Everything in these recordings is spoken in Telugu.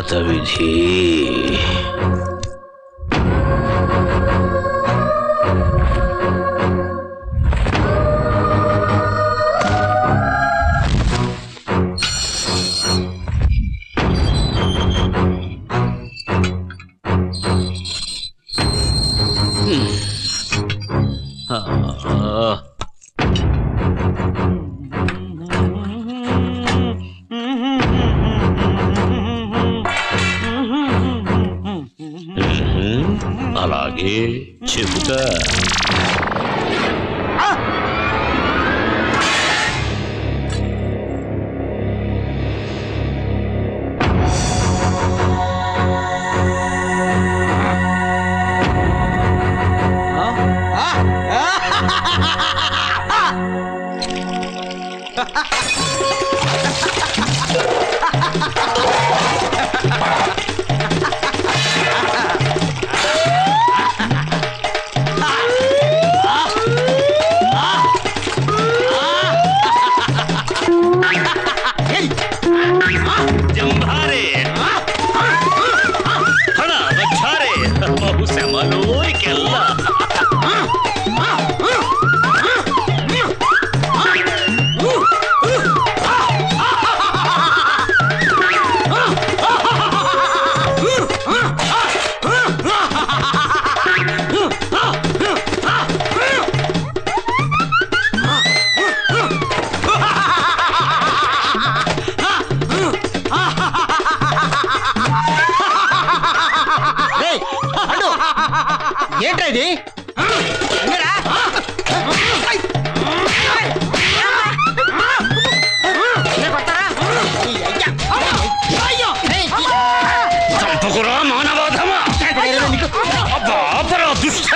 హతవిధి. అలాగే చెబుతా. ఏంటది? చంపకురా మానవాధమా! దుష్ట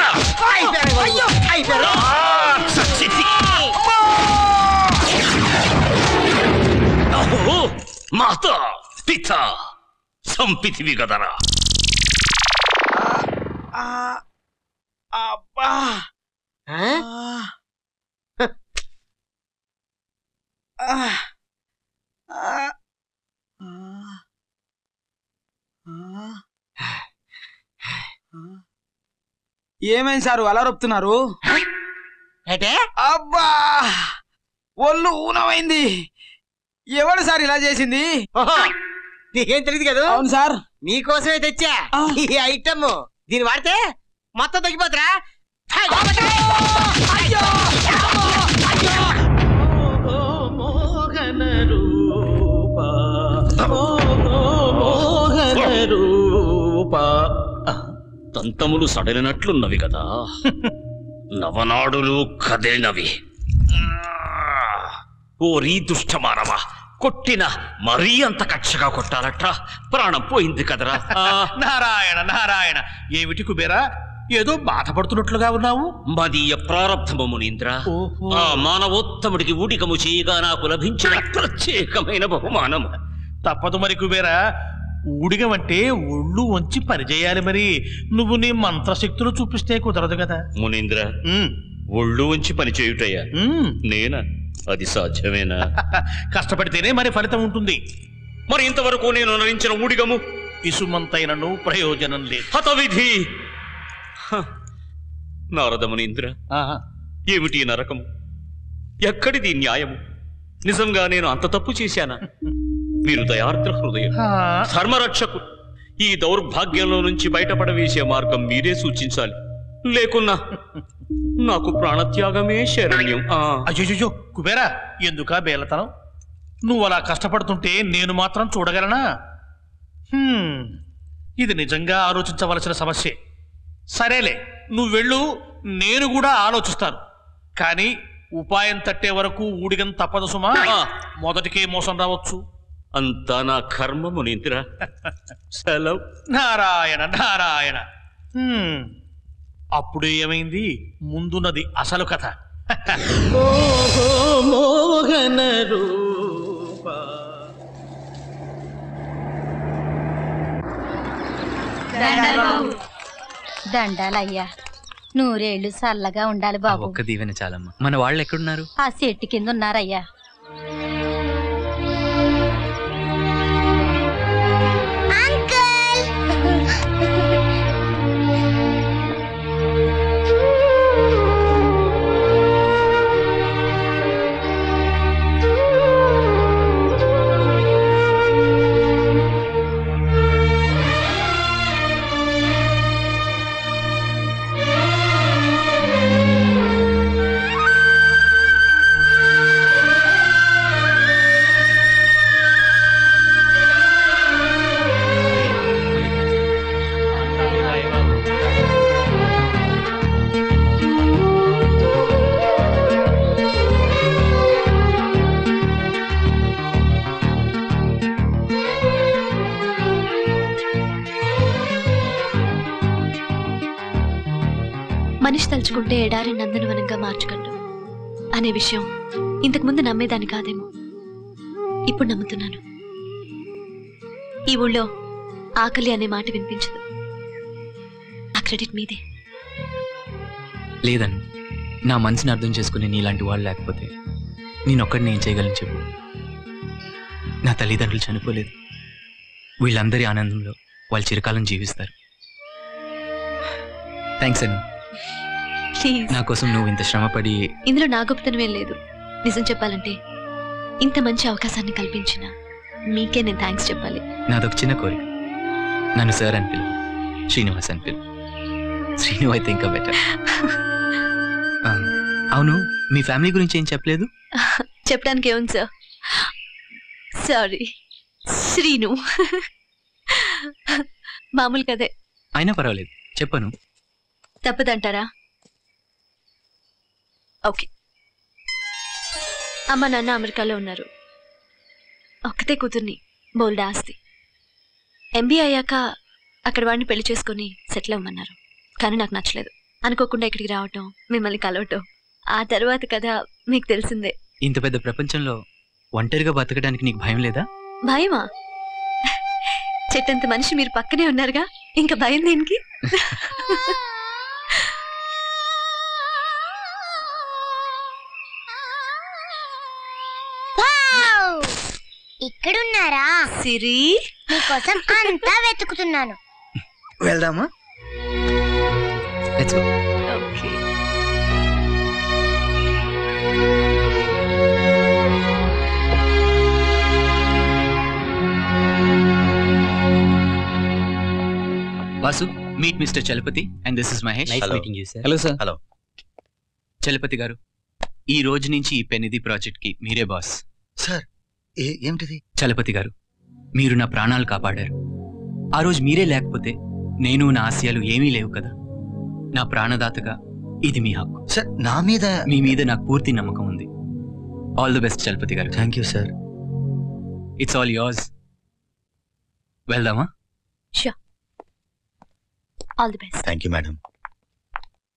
మాత పిత సంపితివి కదరా. అబ్బా ఏమైంది సారు అలా రొప్పుతున్నారు? అబ్బా ఒళ్ళు ఊనమైంది. ఎవడు సార్ ఇలా చేసింది? నీకేం తెలియదు కదా? అవును సార్, నీకోసమే తెచ్చా ఈ ఐటమ్. దీన్ని వాడితే మొత్తం తగ్గిపోతురా. దంతములు సడలినట్లున్నవి కదా, నవనాడులు కదిలినవి. ఓరీ దుష్టమానవా, కొట్టిన మరీ అంత కక్షగా కొట్టాలట్రా? ప్రాణం పోయింది కదరా. నారాయణ నారాయణ, ఏమిటి కుబేరా ఏదో బాధపడుతున్నట్లుగా ఉన్నావు? మదీయ ప్రారబ్ధము మునీంద్ర. ఆ మానవోత్తముడికి ఊడికము చేయగా నాకు లభించిన ప్రత్యేకమైన బహుమానము. తప్పదు మరి కుబేరా, ఊడిగమంటే ఒళ్ళు వంచి పనిచేయాలి. మరి నువ్వు నీ మంత్రశక్తులు చూపిస్తే కుదరదు కదా. మునీంద్ర, ఒళ్ళు వంచి పని చేయుటయ్యా నేనా? అది సాధ్యమేనా? కష్టపడితేనే మరి ఫలితం ఉంటుంది. మరి ఇంతవరకు నేను నరించిన ఊడిగము ఇసుమంతైనను ప్రయోజనం లేదు. హతవిధి. నారద మునీంద్ర, ఏమిటి నరకము? ఎక్కడిది న్యాయము? నిజంగా నేను అంత తప్పు చేశానా? మీరు దయార్ద్ర హృదయం, ధర్మరక్షకు. ఈ దౌర్భాగ్యంలో నుంచి బయటపడవేసే మార్గం మీరే సూచించాలి. లేకున్నా నాకు ప్రాణత్యాగమే శరణ్యం. అయ్యో కుబేరా, ఎందుకా బేలతనం? నువ్వు అలా కష్టపడుతుంటే నేను మాత్రం చూడగలనా? ఇది నిజంగా ఆలోచించవలసిన సమస్యే. సరేలే, నువ్వు వెళ్ళు, నేను కూడా ఆలోచిస్తాను. కానీ ఉపాయం తట్టే వరకు ఊడిగం తప్పదు సుమా. మొదటికే మోసం రావచ్చు. అంతా నా కర్మ మునీంద్ర. సెలవు. నారాయణ నారాయణ. అప్పుడు ఏమైంది? ముందున్నది అసలు కథ. మోహన రూప. దండాలయ్యా, నూరేళ్లు చల్లగా ఉండాలి బాబు. ఒక్క దీవెన చాలమ్మా. మన వాళ్ళు ఎక్కడున్నారు? ఆ చెట్టు కింద ఉన్నారయ్యా. అంకుల్ మనిషి తలుచుకుంటే ఎడారి నందనవనంగా మార్చగలడు అనే విషయం ఇంతకుముందు నమ్మేదాన్ని కాదేమో, ఇప్పుడు నమ్ముతున్నాను. ఈ ఊళ్ళో ఆకలి అనే మాట వినిపించదు. ఆ క్రెడిట్ మీదే. లేదను, నా మనసుని అర్థం చేసుకునే నీలాంటి వాళ్ళు లేకపోతే నేనొక్కడిని ఏం చేయగలను చెప్పు. నా తల్లిదండ్రులు చనిపోలేదు. వీళ్ళందరి ఆనందంలో వాళ్ళు చిరకాలం జీవిస్తారు. Thanks Anu. ప్లీజ్. నా కోసం నువ్వు ఇంత శ్రమపడి. ఇందులో నా గొప్పతనమేం లేదు. నిజం చెప్పాలంటే ఇంత మంచి అవకాశాన్ని కల్పించిన మీకే నేను థ్యాంక్స్ చెప్పాలి. నాదొక చిన్న కోరిక. నన్ను సార్ అని పిలువు, శ్రీనివాస్ అని పిలువు. శ్రీను అయితే ఇంకా బెటర్. అవును, మీ ఫ్యామిలీ గురించి ఏం చెప్పలేదు? చెప్పడానికి ఏముంది సార్? సారీ, శ్రీను. మామూలు కదే. అయినా పర్వాలేదు, చెప్పను. తప్పదంటారా? ఓకే. అమ్మ నాన్న అమెరికాలో ఉన్నారు. ఒక్కతే కూతుర్ని, బోల్డ్ ఆస్తి. MBA అయ్యాక అక్కడ వాడిని పెళ్లి చేసుకుని సెటిల్ అవ్వమన్నారు. కానీ నాకు నచ్చలేదు. అనుకోకుండా ఇక్కడికి రావటం, మిమ్మల్ని కలవటం, ఆ తర్వాత కదా మీకు తెలిసిందే. ఇంత పెద్ద ప్రపంచంలో ఒంటరిగా బతకడానికి నీకు భయం లేదా? భయమా? చెట్టంత మనిషి మీరు పక్కనే ఉన్నారుగా, ఇంకా భయం దేనికి? ఇక్కడున్నారా? సిరి, మీకోసం అంతా వెతుకుతున్నాను. వెళ్దామా? Let's go. Okay. Vasu, meet mister Chalapathi and this is Mahesh. Hello sir. Hello Chalapathi గారు, ఈ రోజు నుంచి ఈ పెన్నిధి ప్రాజెక్ట్ కి మీరే బాస్. సార్, ఏమిటిది? చలపతి గారు, మీరు నా ప్రాణాలు కాపాడారు. ఆ రోజు మీరే లేకపోతే నేను నా ఆశయాలు ఏమీ లేవు కదా. నా ప్రాణదాతగా ఇది మీ హక్కు. సార్, నా మీద మీ మీద నాకు పూర్తి నమ్మకం ఉంది. All the best Chalapathi garu. Thank you sir. It's all yours. వెళ్దామా? Sure. All the best. Thank you madam.